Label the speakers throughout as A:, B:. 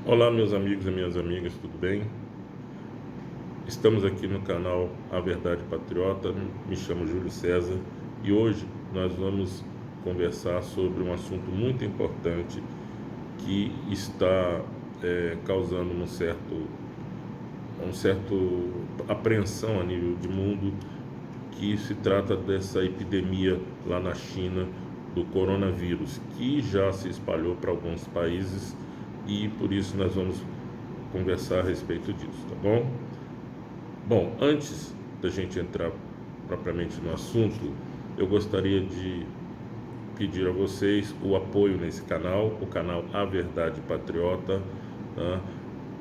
A: Olá, meus amigos e minhas amigas, tudo bem? Estamos aqui no canal A Verdade Patriota. Me chamo Júlio César e hoje nós vamos conversar sobre um assunto muito importante que está causando um certo apreensão a nível de mundo, que se trata dessa epidemia lá na China do coronavírus, que já se espalhou para alguns países e por isso nós vamos conversar a respeito disso, tá bom? Bom, antes da gente entrar propriamente no assunto, eu gostaria de pedir a vocês o apoio nesse canal, o canal A Verdade Patriota, tá?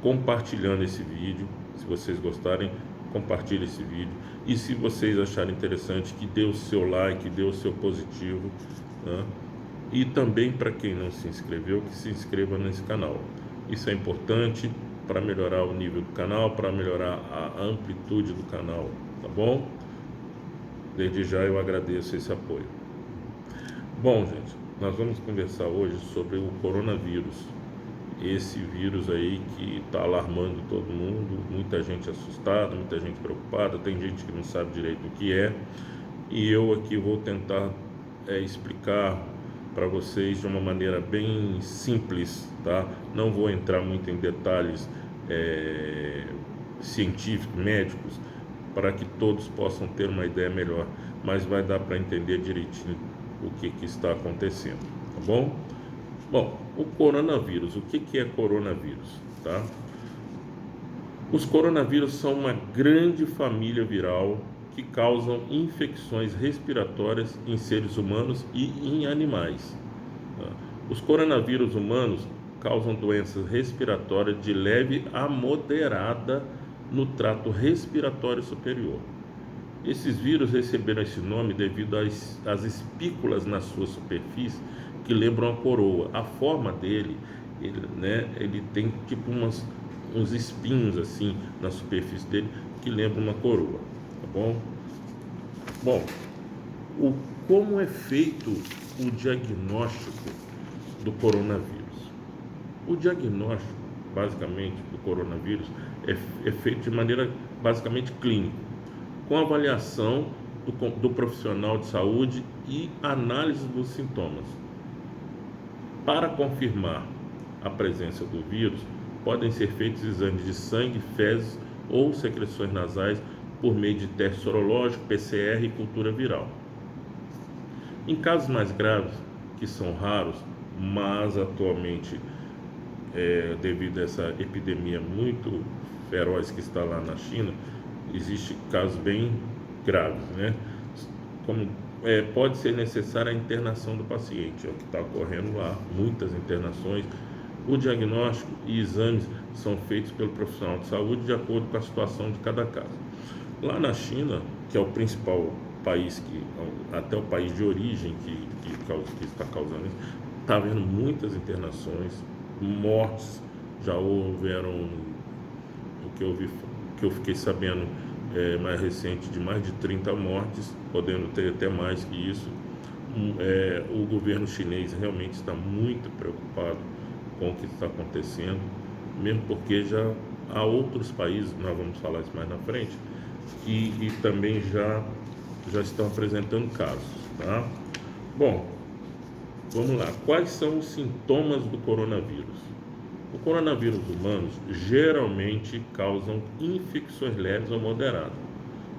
A: Compartilhando esse vídeo. Se vocês gostarem, compartilhe esse vídeo, e se vocês acharem interessante, que dê o seu like, dê o seu positivo, tá? E também, para quem não se inscreveu, que se inscreva nesse canal. Isso é importante para melhorar o nível do canal, para melhorar a amplitude do canal, tá bom? Desde já eu agradeço esse apoio. Bom, gente, nós vamos conversar hoje sobre o coronavírus. Esse vírus aí que está alarmando todo mundo, muita gente assustada, muita gente preocupada, tem gente que não sabe direito o que é, e eu aqui vou tentar explicar para vocês de uma maneira bem simples, tá? Não vou entrar muito em detalhes científicos, médicos, para que todos possam ter uma ideia melhor, mas vai dar para entender direitinho o que está acontecendo, tá bom? Bom, o coronavírus, o que é coronavírus, tá? Os coronavírus são uma grande família viral que causam infecções respiratórias em seres humanos e em animais, tá? Os coronavírus humanos causam doenças respiratórias de leve a moderada no trato respiratório superior. Esses vírus receberam esse nome devido às espículas na sua superfície que lembram a coroa. A forma dele, ele tem tipo uns espinhos assim na superfície dele que lembram uma coroa, tá bom? Bom, como é feito o diagnóstico do coronavírus? O diagnóstico, basicamente, do coronavírus é feito de maneira basicamente clínica, com avaliação do profissional de saúde e análise dos sintomas. Para confirmar a presença do vírus, podem ser feitos exames de sangue, fezes ou secreções nasais por meio de teste sorológico, PCR e cultura viral. Em casos mais graves, que são raros, mas atualmente, devido a essa epidemia muito feroz que está lá na China, existem casos bem graves, né? Pode ser necessária a internação do paciente, é o que está ocorrendo lá, muitas internações. O diagnóstico e exames são feitos pelo profissional de saúde de acordo com a situação de cada caso. Lá na China, que é o principal país, até o país de origem que está causando isso, está havendo muitas internações, mortes, já houveram, que eu fiquei sabendo mais recente, de mais de 30 mortes, podendo ter até mais que isso. O governo chinês realmente está muito preocupado com o que está acontecendo, mesmo porque já há outros países, nós vamos falar isso mais na frente, que também já estão apresentando casos, tá? Bom, vamos lá. Quais são os sintomas do coronavírus? O coronavírus humanos geralmente causam infecções leves ou moderadas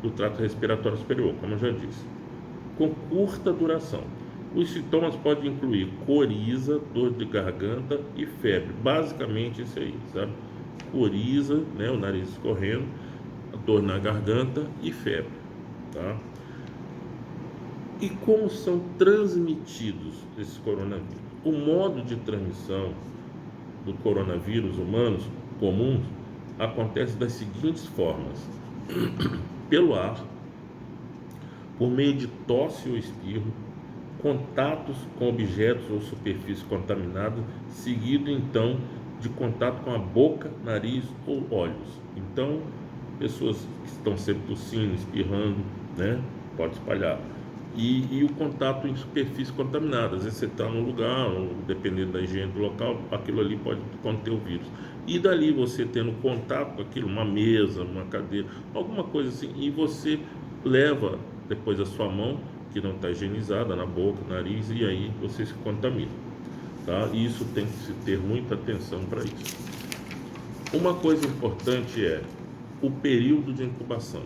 A: do trato respiratório superior, como eu já disse, com curta duração. Os sintomas podem incluir coriza, dor de garganta e febre. Basicamente isso aí, sabe? Coriza, né, o nariz escorrendo, dor na garganta e febre, tá? E como são transmitidos esses coronavírus? O modo de transmissão do coronavírus humanos comuns acontece das seguintes formas: pelo ar, por meio de tosse ou espirro, contatos com objetos ou superfícies contaminadas, seguido então de contato com a boca, nariz ou olhos. Então, pessoas que estão sempre tossindo, espirrando, né, pode espalhar. e o contato em superfície contaminada. Às vezes você está num lugar, dependendo da higiene do local, aquilo ali pode conter o vírus. E dali você tendo contato com aquilo, uma mesa, uma cadeira, alguma coisa assim, e você leva depois a sua mão, que não está higienizada, na boca, nariz, e aí você se contamina. Tá? E isso tem que se ter muita atenção para isso. Uma coisa importante é o período de incubação.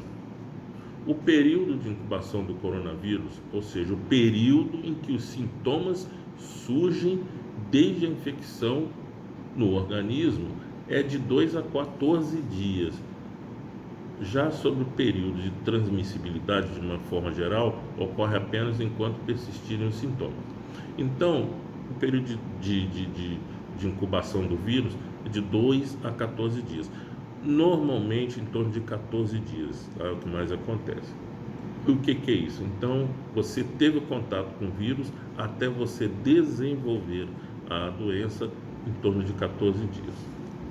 A: O período de incubação do coronavírus, ou seja, o período em que os sintomas surgem desde a infecção no organismo, é de 2 a 14 dias. Já sobre o período de transmissibilidade, de uma forma geral, ocorre apenas enquanto persistirem os sintomas. Então, o período de incubação do vírus é de 2 a 14 dias. Normalmente em torno de 14 dias, tá? É o que mais acontece. O que é isso? Então, você teve contato com o vírus até você desenvolver a doença em torno de 14 dias.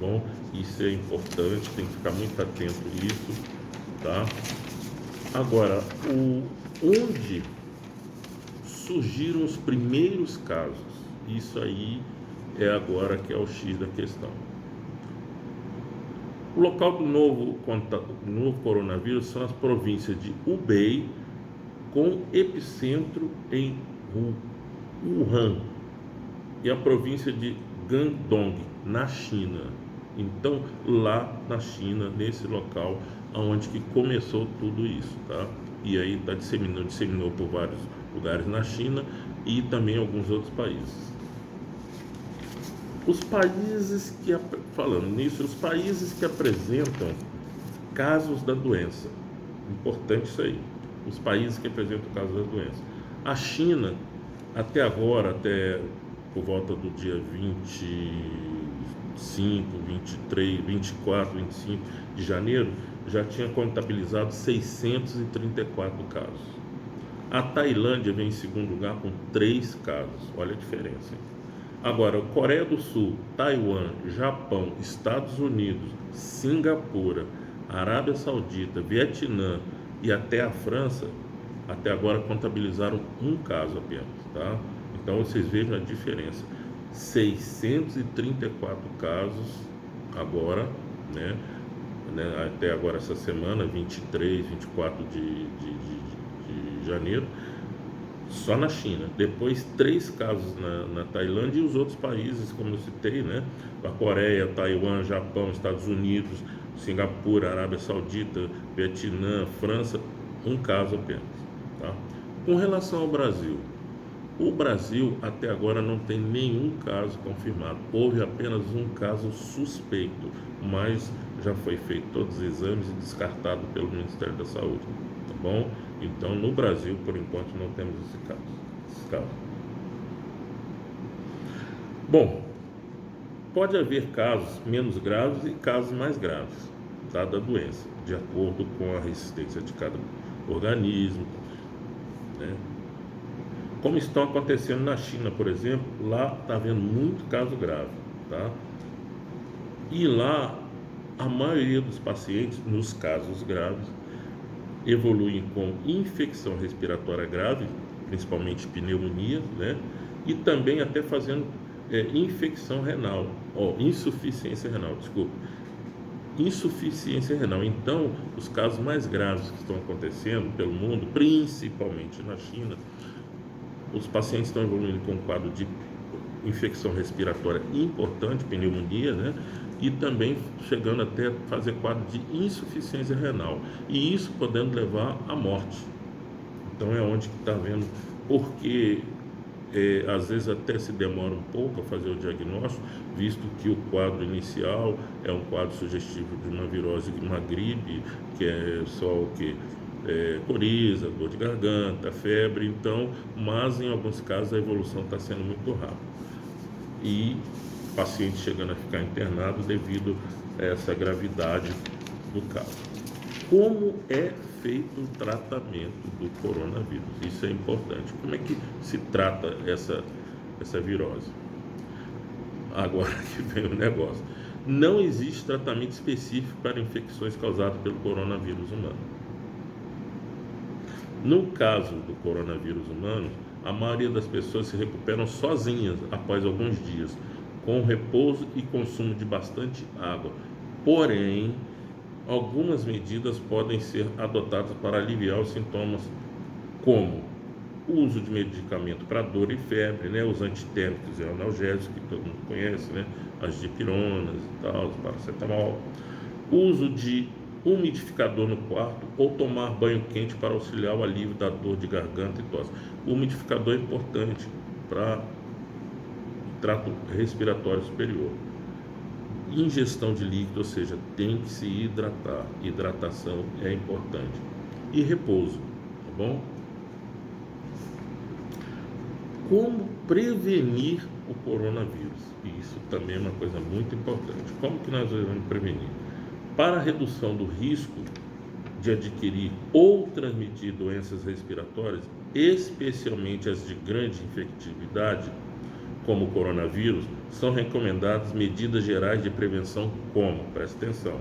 A: Bom, isso é importante, tem que ficar muito atento a isso, tá? Agora, onde surgiram os primeiros casos? Isso aí é agora que é o X da questão. O local do novo coronavírus são as províncias de Hubei, com epicentro em Wuhan, e a província de Guangdong, na China. Então, lá na China, nesse local, onde que começou tudo isso, tá? E aí está disseminou por vários lugares na China e também em alguns outros países. Os países que, falando nisso, os países que apresentam casos da doença, importante isso aí, os países que apresentam casos da doença. A China, até agora, até por volta do dia 25, 23, 24, 25 de janeiro, já tinha contabilizado 634 casos. A Tailândia vem em segundo lugar com 3 casos, olha a diferença, hein? Agora, Coreia do Sul, Taiwan, Japão, Estados Unidos, Singapura, Arábia Saudita, Vietnã e até a França, até agora contabilizaram 1 caso apenas, tá? Então vocês vejam a diferença. 634 casos agora, né? Até agora essa semana, 23, 24 de janeiro, só na China. Depois 3 casos na Tailândia e os outros países, como eu citei, né? A Coreia, Taiwan, Japão, Estados Unidos, Singapura, Arábia Saudita, Vietnã, França, 1 caso apenas, tá? Com relação ao Brasil, o Brasil até agora não tem nenhum caso confirmado. Houve apenas 1 caso suspeito, mas já foi feito todos os exames e descartado pelo Ministério da Saúde, tá bom? Então, no Brasil, por enquanto, não temos esse caso. Bom, pode haver casos menos graves e casos mais graves, tá, da doença, de acordo com a resistência de cada organismo, né? Como estão acontecendo na China, por exemplo, lá está havendo muito caso grave, tá? E lá, a maioria dos pacientes, nos casos graves, evoluem com infecção respiratória grave, principalmente pneumonia, né? E também até fazendo insuficiência renal. Então, os casos mais graves que estão acontecendo pelo mundo, principalmente na China, os pacientes estão evoluindo com um quadro de infecção respiratória importante, pneumonia, né? E também chegando até fazer quadro de insuficiência renal, e isso podendo levar à morte. Então é onde que está vendo, porque às vezes até se demora um pouco a fazer o diagnóstico, visto que o quadro inicial é um quadro sugestivo de uma virose, de uma gripe, que é só o que? Coriza, dor de garganta, febre, então, mas em alguns casos a evolução está sendo muito rápida. E paciente chegando a ficar internado devido a essa gravidade do caso. Como é feito o tratamento do coronavírus? Isso é importante. Como é que se trata essa virose? Agora que vem o negócio. Não existe tratamento específico para infecções causadas pelo coronavírus humano. No caso do coronavírus humano, a maioria das pessoas se recuperam sozinhas após alguns dias, com repouso e consumo de bastante água. Porém, algumas medidas podem ser adotadas para aliviar os sintomas, como o uso de medicamento para dor e febre, né? Os antitérmicos e analgésicos, que todo mundo conhece, né? As dipironas e tal, os paracetamol. O uso de umidificador no quarto ou tomar banho quente para auxiliar o alívio da dor de garganta e tosse. O umidificador é importante para o trato respiratório superior. Ingestão de líquido, ou seja, tem que se hidratar. Hidratação é importante. E repouso, tá bom? Como prevenir o coronavírus? Isso também é uma coisa muito importante. Como que nós vamos prevenir? Para a redução do risco de adquirir ou transmitir doenças respiratórias, especialmente as de grande infectividade, como o coronavírus, são recomendadas medidas gerais de prevenção como, presta atenção,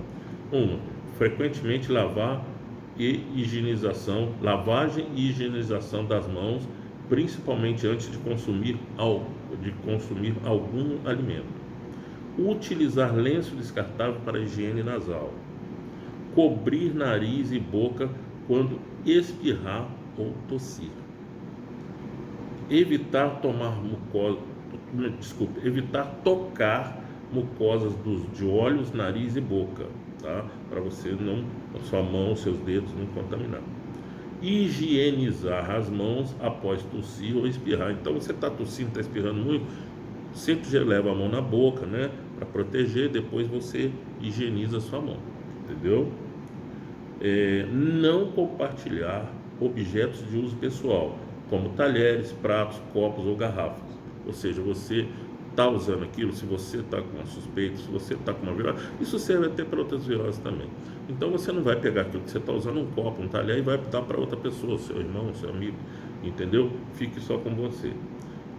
A: 1. Frequentemente lavagem e higienização das mãos, principalmente antes de consumir algum alimento. Utilizar lenço descartável para higiene nasal. Cobrir nariz e boca quando espirrar ou tossir. Evitar tocar mucosas de olhos, nariz e boca, tá? Para você não, a sua mão, seus dedos não contaminar. Higienizar as mãos após tossir ou espirrar. Então você está tossindo, está espirrando muito, sempre já leva a mão na boca, né? Para proteger, depois você higieniza a sua mão, entendeu? Não compartilhar objetos de uso pessoal, como talheres, pratos, copos ou garrafas. Ou seja, você está usando aquilo, se você está com uma suspeita, se você está com uma virose, isso serve até para outras viroses também. Então você não vai pegar aquilo que você está usando, um copo, um talher, e vai dar para outra pessoa, seu irmão, seu amigo, entendeu? Fique só com você.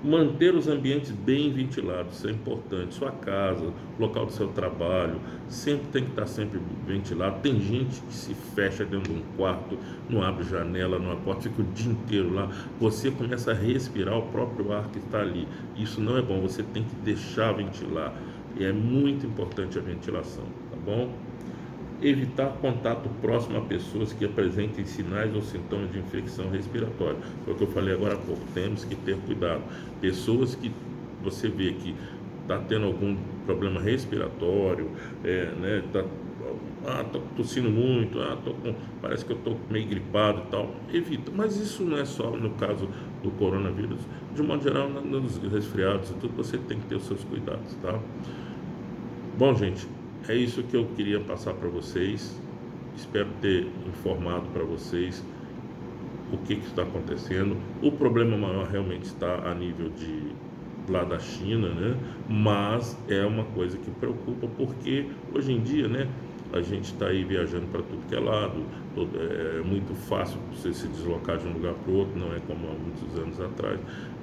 A: Manter os ambientes bem ventilados, isso é importante. Sua casa, local do seu trabalho, sempre tem que estar sempre ventilado. Tem gente que se fecha dentro de um quarto, não abre janela, não abre porta, fica o dia inteiro lá. Você começa a respirar o próprio ar que está ali. Isso não é bom, você tem que deixar ventilar. E é muito importante a ventilação, tá bom? Evitar contato próximo a pessoas que apresentem sinais ou sintomas de infecção respiratória. Foi o que eu falei agora há pouco, temos que ter cuidado. Pessoas que você vê que está tendo algum problema respiratório, né, tô tossindo muito, parece que eu estou meio gripado e tal, evita. Mas isso não é só no caso do coronavírus, de um modo geral, nos resfriados e tudo, você tem que ter os seus cuidados, tá? Bom, gente, é isso que eu queria passar para vocês. Espero ter informado para vocês o que está acontecendo. O problema maior realmente está a nível de lá da China, né? Mas é uma coisa que preocupa, porque hoje em dia, né, a gente está aí viajando para tudo que é lado, é muito fácil você se deslocar de um lugar para o outro, não é como há muitos anos atrás,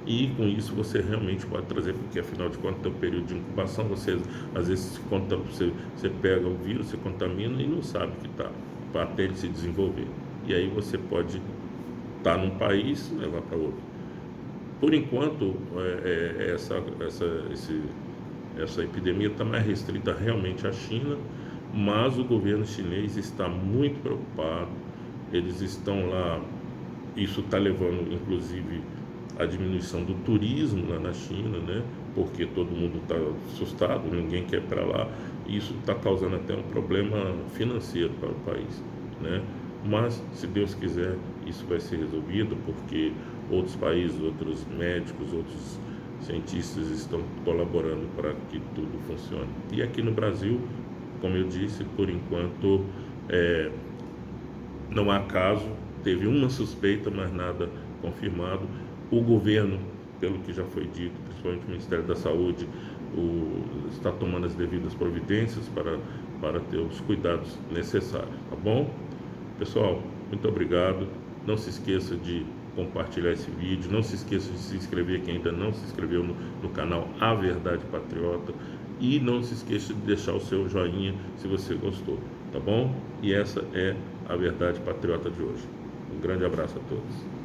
A: e com isso você realmente pode trazer, porque afinal de contas tem um período de incubação, você às vezes você pega o vírus, você contamina e não sabe que está, até ele se desenvolver, e aí você pode estar num país e levar para outro. Por enquanto, essa epidemia está mais restrita realmente à China, mas o governo chinês está muito preocupado. Eles estão lá, isso está levando inclusive à diminuição do turismo lá na China, né? Porque todo mundo está assustado, ninguém quer ir para lá, e isso está causando até um problema financeiro para o país, né? Mas, se Deus quiser, isso vai ser resolvido, porque outros países, outros médicos, outros cientistas estão colaborando para que tudo funcione. E aqui no Brasil, como eu disse, por enquanto não há caso, teve uma suspeita, mas nada confirmado. O governo, pelo que já foi dito, principalmente o Ministério da Saúde, está tomando as devidas providências para ter os cuidados necessários, tá bom? Pessoal, muito obrigado. Não se esqueça de compartilhar esse vídeo, não se esqueça de se inscrever quem ainda não se inscreveu no canal A Verdade Patriota, e não se esqueça de deixar o seu joinha se você gostou, tá bom? E essa é a Verdade Patriota de hoje. Um grande abraço a todos.